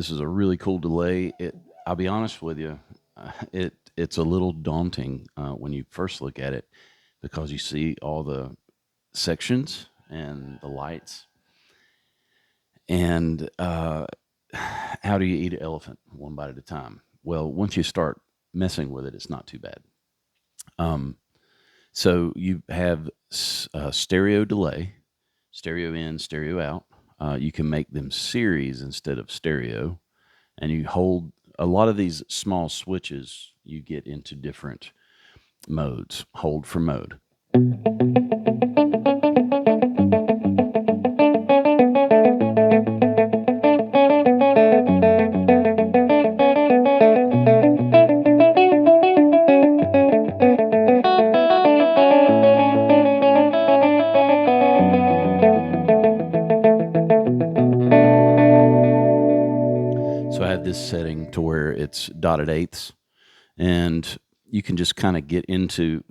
this is a really cool delay. I'll be honest with you, it's a little daunting when you first look at it because you see all the sections and the lights. And how do you eat an elephant one bite at a time? Well, once you start messing with it, it's not too bad. So you have stereo delay, stereo in, stereo out. You can make them series instead of stereo, and you hold a lot of these small switches. You get into different modes. Hold for mode. So I have this setting to where it's dotted eighths, and you can just kind of get into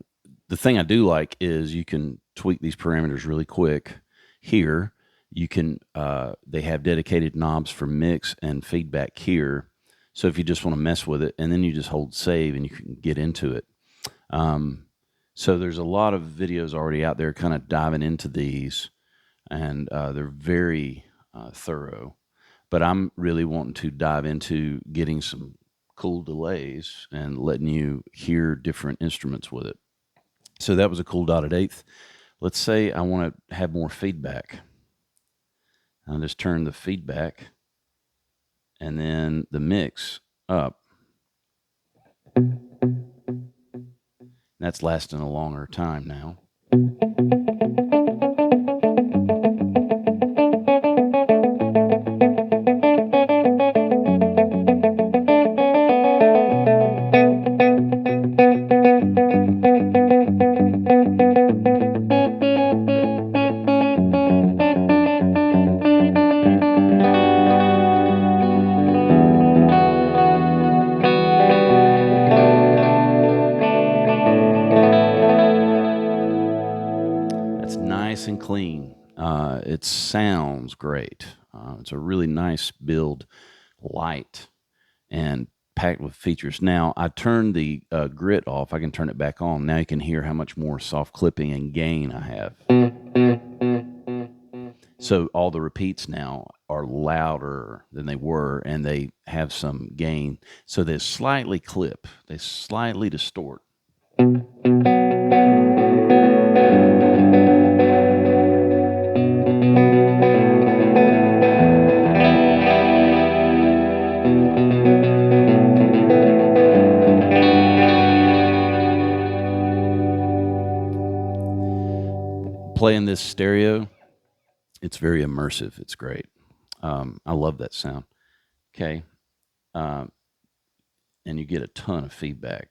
the thing I do like is you can tweak these parameters really quick. Here, you can they have dedicated knobs for mix and feedback here. So if you just want to mess with it, and then you just hold save and you can get into it. So there's a lot of videos already out there kind of diving into these, and they're very thorough. But I'm really wanting to dive into getting some cool delays and letting you hear different instruments with it. So that was a cool dotted eighth. Let's say I want to have more feedback. I'll just turn the feedback and then the mix up. That's lasting a longer time now. Nice and clean. It sounds great. It's a really nice build, light and packed with features. Now, I turned the grit off. I can turn it back on. Now you can hear how much more soft clipping and gain I have. So all the repeats now are louder than they were, and they have some gain. So they slightly clip. They slightly distort. Playing this stereo, it's very immersive. It's great. I love that sound. Okay. And you get a ton of feedback.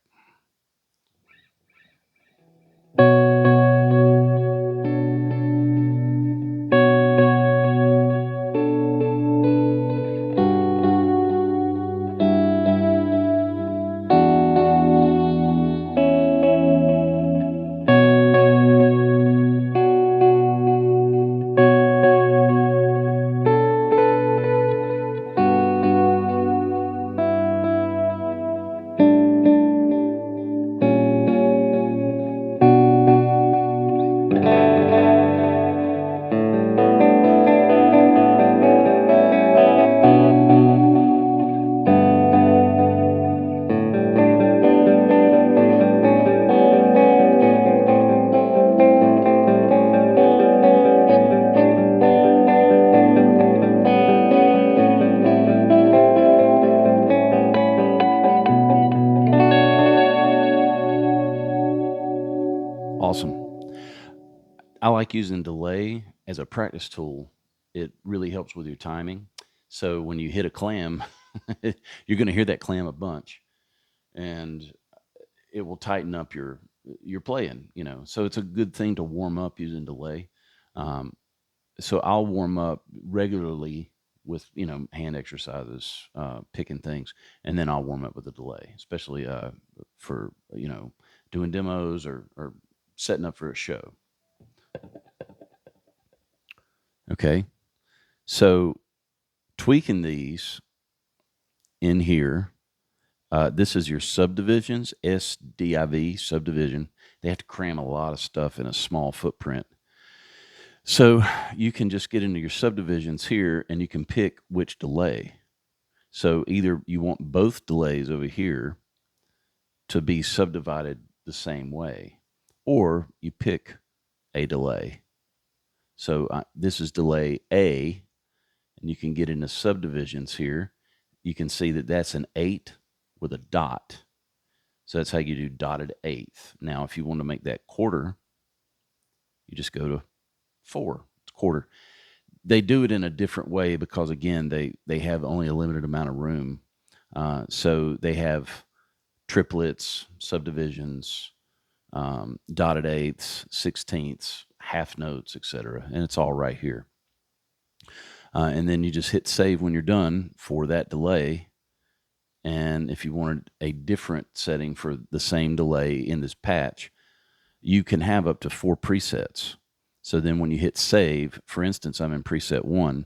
Awesome. I like using delay as a practice tool. It really helps with your timing. So when you hit a clam, you're going to hear that clam a bunch, and it will tighten up your playing. So it's a good thing to warm up using delay. So I'll warm up regularly with hand exercises, picking things, and then I'll warm up with a delay, especially for doing demos or setting up for a show. Okay, so tweaking these in here. This is your subdivisions, SDIV, subdivision. They have to cram a lot of stuff in a small footprint. So you can just get into your subdivisions here and you can pick which delay. So either you want both delays over here to be subdivided the same way, or you pick a delay. So this is delay A, and you can get into subdivisions here. You can see that that's an 8 with a dot. So that's how you do dotted eighth. Now, if you want to make that quarter, you just go to 4. It's quarter. They do it in a different way because, again, they have only a limited amount of room. So they have triplets, subdivisions, dotted eighths, sixteenths, half notes, etc. And it's all right here. And then you just hit save when you're done for that delay. And if you wanted a different setting for the same delay in this patch, you can have up to 4 presets. So then when you hit save, for instance, I'm in preset 1.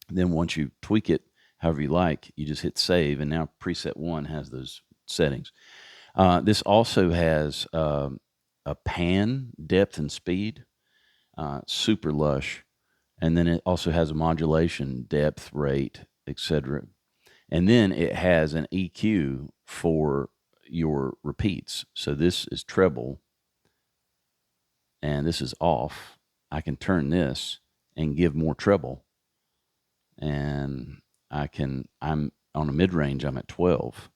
Then once you tweak it however you like, you just hit save, and now preset 1 has those settings. This also has a pan, depth, and speed, super lush. And then it also has a modulation, depth, rate, etc. And then it has an EQ for your repeats. So this is treble, and this is off. I can turn this and give more treble. And I'm on a mid-range, I'm at 12.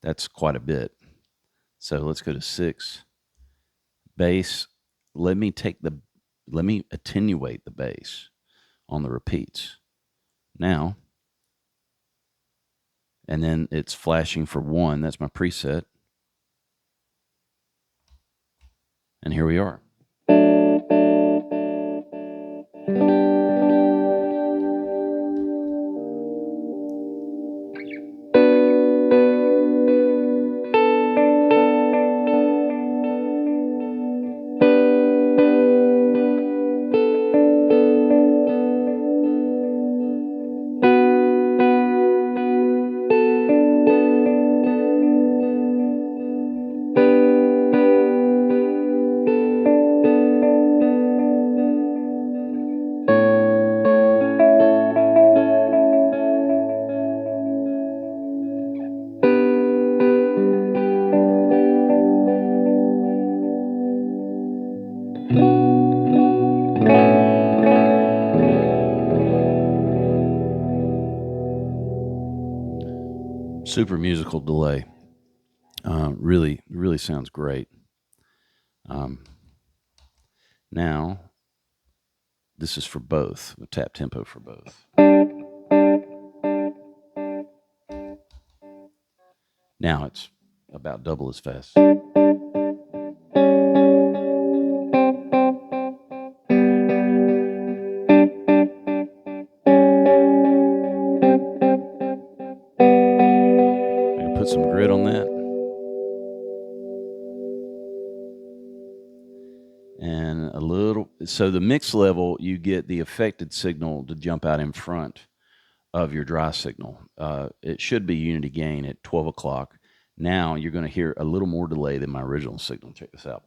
That's quite a bit. So let's go to 6. Bass, let me attenuate the bass on the repeats. Now, and then it's flashing for 1. That's my preset. And here we are. Super musical delay. Really sounds great. Now, this is for both, the tap tempo for both. Now it's about double as fast. Put some grit on that. And a little, so the mix level, you get the affected signal to jump out in front of your dry signal. It should be unity gain at 12 o'clock. Now you're going to hear a little more delay than my original signal. Check this out.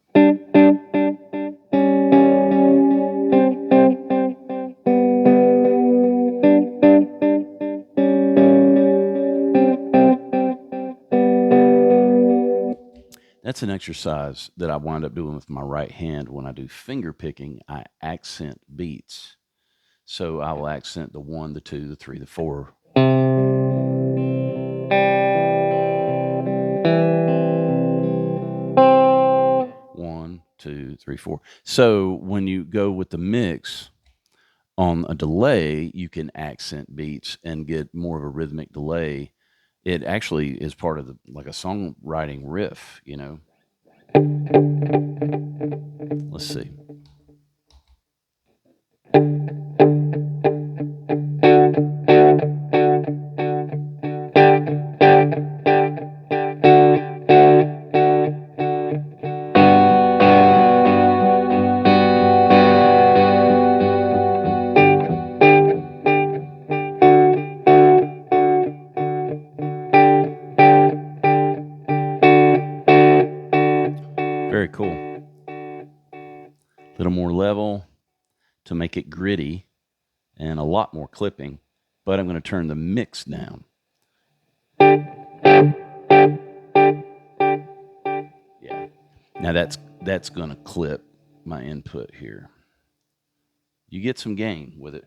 That's an exercise that I wind up doing with my right hand. When I do finger picking, I accent beats. So I will accent the 1, the 2, the 3, the 4. 1, 2, 3, 4. So when you go with the mix on a delay, you can accent beats and get more of a rhythmic delay. It actually is part of like a songwriting riff, you know. Let's see. Very cool. A little more level to make it gritty and a lot more clipping, but I'm going to turn the mix down. Yeah. Now that's going to clip my input here. You get some gain with it.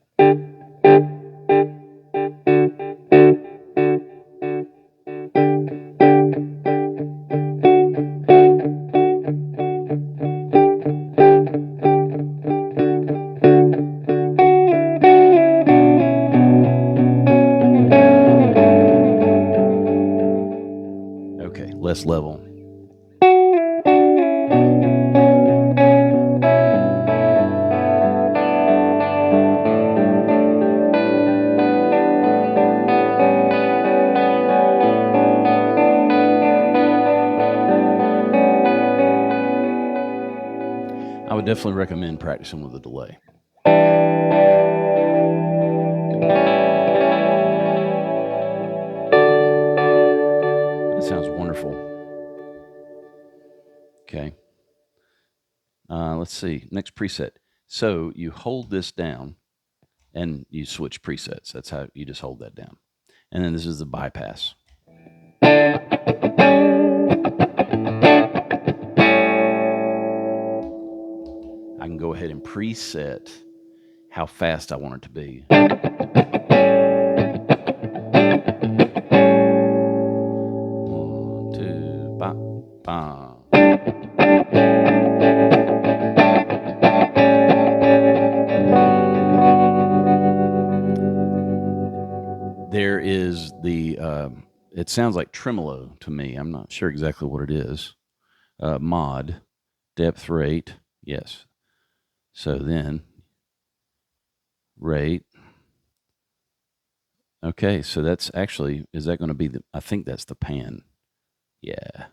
Okay, less level. I would definitely recommend practicing with a delay. That sounds wonderful. Okay. Let's see. Next preset. So you hold this down and you switch presets. That's how you just hold that down. And then this is the bypass. I can go ahead and preset how fast I want it to be. 1, 2, ba, ba. There is the, it sounds like tremolo to me. I'm not sure exactly what it is. Mod, depth rate, yes. So then, rate. Okay, so that's actually, is that going to be the, I think that's the pan. Yeah.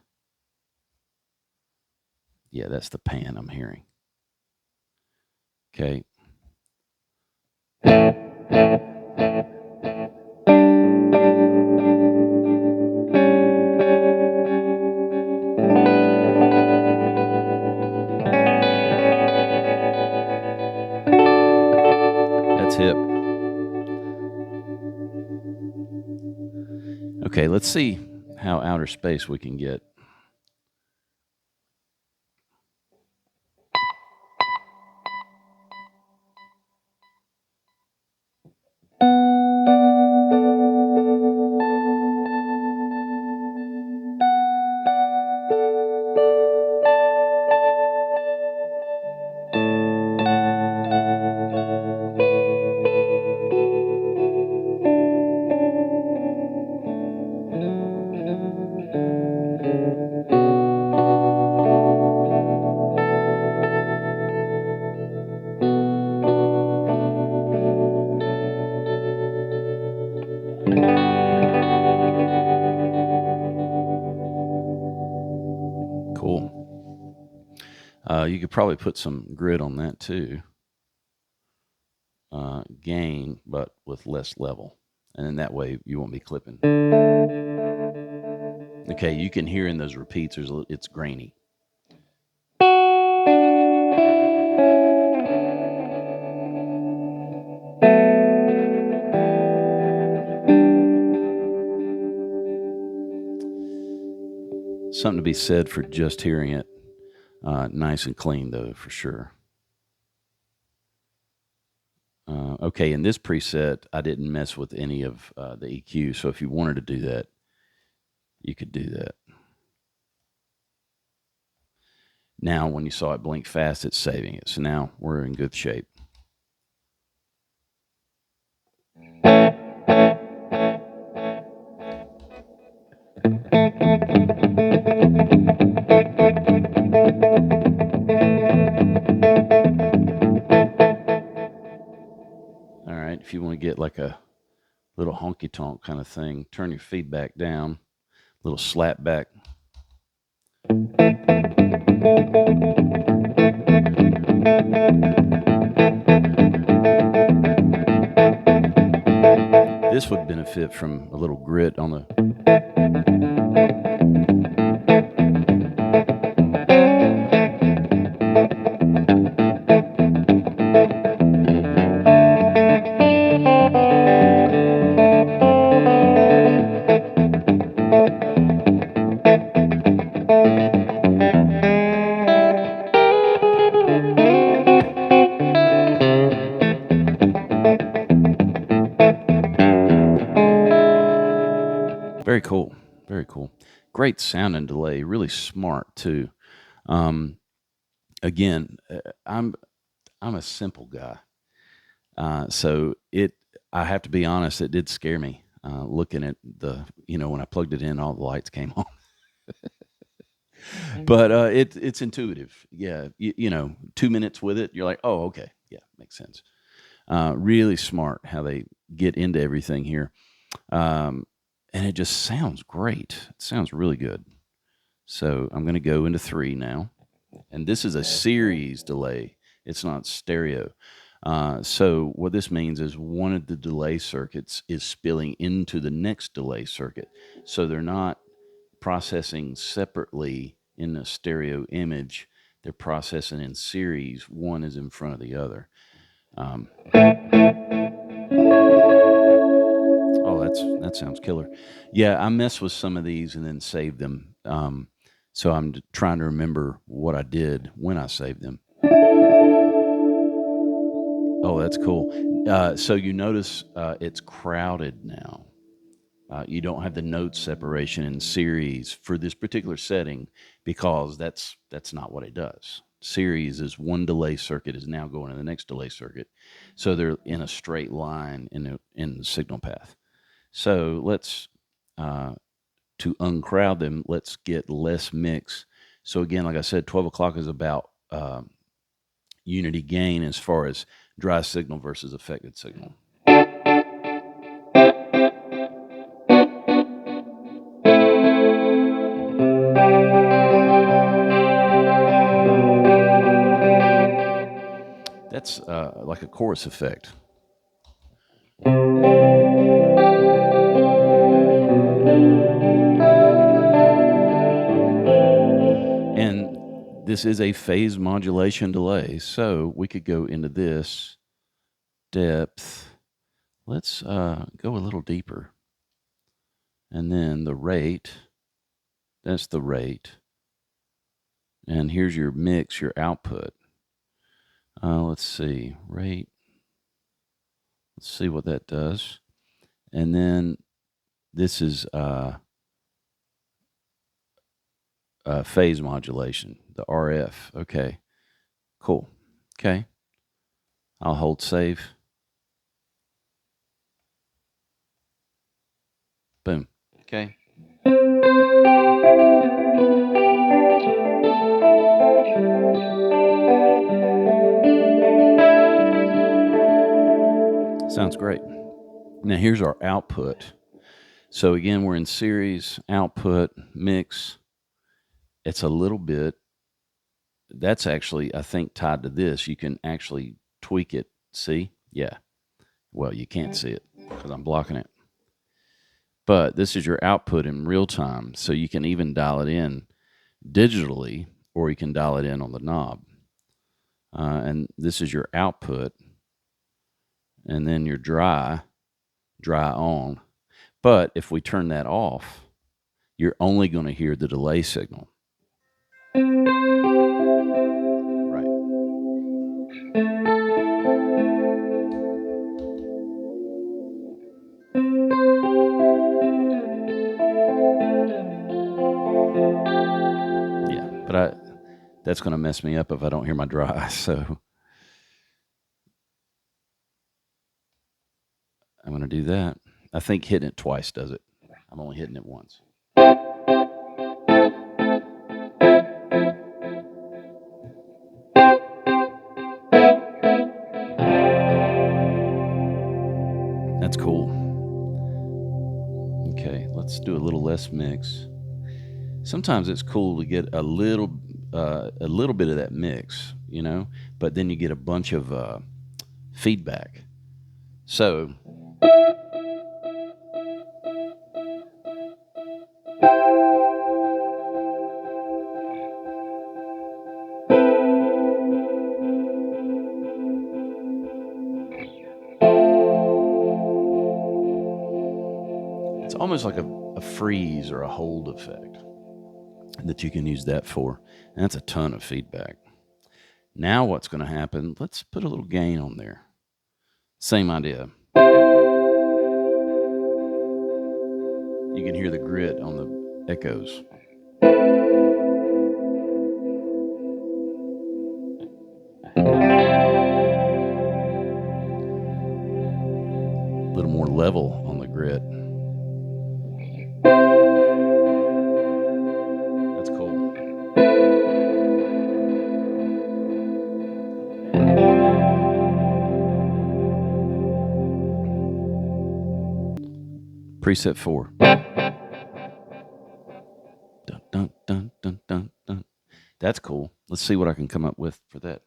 Yeah, that's the pan I'm hearing. Okay. That's hip. Okay, let's see how outer space we can get. Cool. You could probably put some grid on that too. Gain, but with less level. And then that way you won't be clipping. Okay, you can hear in those repeats, it's grainy. Something to be said for just hearing it nice and clean, though, for sure. Okay, in this preset, I didn't mess with any of the EQ, so if you wanted to do that, you could do that. Now, when you saw it blink fast, it's saving it. So now we're in good shape. All right, if you want to get like a little honky-tonk kind of thing, turn your feedback down, little slap back. This would benefit from a little grit on the... cool. Great sound and delay, really smart too. Again, I'm a simple guy. So I have to be honest, it did scare me, looking at when I plugged it in, all the lights came on. But it's intuitive. Yeah, 2 minutes with it, you're like, oh, okay, yeah, makes sense. Really smart how they get into everything here, and it just sounds great. It sounds really good. So I'm going to go into 3 now, and this is a series delay. It's not stereo. So what this means is one of the delay circuits is spilling into the next delay circuit. So they're not processing separately in a stereo image. They're processing in series. One is in front of the other. Oh, that sounds killer. Yeah, I mess with some of these and then save them. So I'm trying to remember what I did when I saved them. Oh, that's cool. So you notice it's crowded now. You don't have the note separation in series for this particular setting because that's not what it does. Series is one delay circuit is now going to the next delay circuit, so they're in a straight line in the signal path. So let's to uncrowd them. Let's get less mix. So again, like I said, 12 o'clock is about unity gain as far as dry signal versus affected signal. That's like a chorus effect. And this is a phase modulation delay, so we could go into this depth. Let's go a little deeper. And then the rate, that's the rate. And here's your mix, your output. Let's see, rate. Let's see what that does. And then this is phase modulation, the RF. Okay, cool. Okay, I'll hold save. Boom. Okay. Sounds great. Now here's our output. So again, we're in series, output, mix. It's a little bit, that's actually, I think, tied to this. You can actually tweak it. See? Yeah. Well, you can't see it because I'm blocking it. But this is your output in real time. So you can even dial it in digitally, or you can dial it in on the knob. And this is your output. And then your dry on. But if we turn that off, you're only going to hear the delay signal. Right. Yeah, but that's going to mess me up if I don't hear my dry. So I'm going to do that. I think hitting it twice does it. I'm only hitting it once. That's cool. Okay, let's do a little less mix. Sometimes it's cool to get a little bit of that mix, but then you get a bunch of feedback. So it's almost like a freeze or a hold effect that you can use that for. And that's a ton of feedback. Now what's going to happen, let's put a little gain on there. Same idea. You can hear the grit on echoes. A little more level on the grit. That's cool. Preset 4. Dun, dun, dun, dun, dun, dun. That's cool. Let's see what I can come up with for that.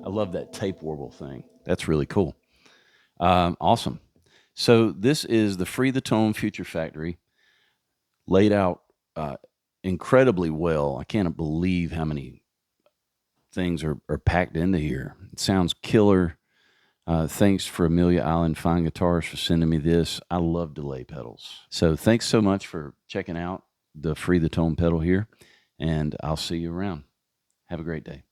I love that tape warble thing. That's really cool. Awesome. So this is the Free the Tone Future Factory, laid out incredibly well. I can't believe how many things are packed into here. It sounds killer. Thanks for Amelia Island Fine Guitars for sending me this. I love delay pedals. So thanks so much for checking out the Free the Tone pedal here, and I'll see you around. Have a great day.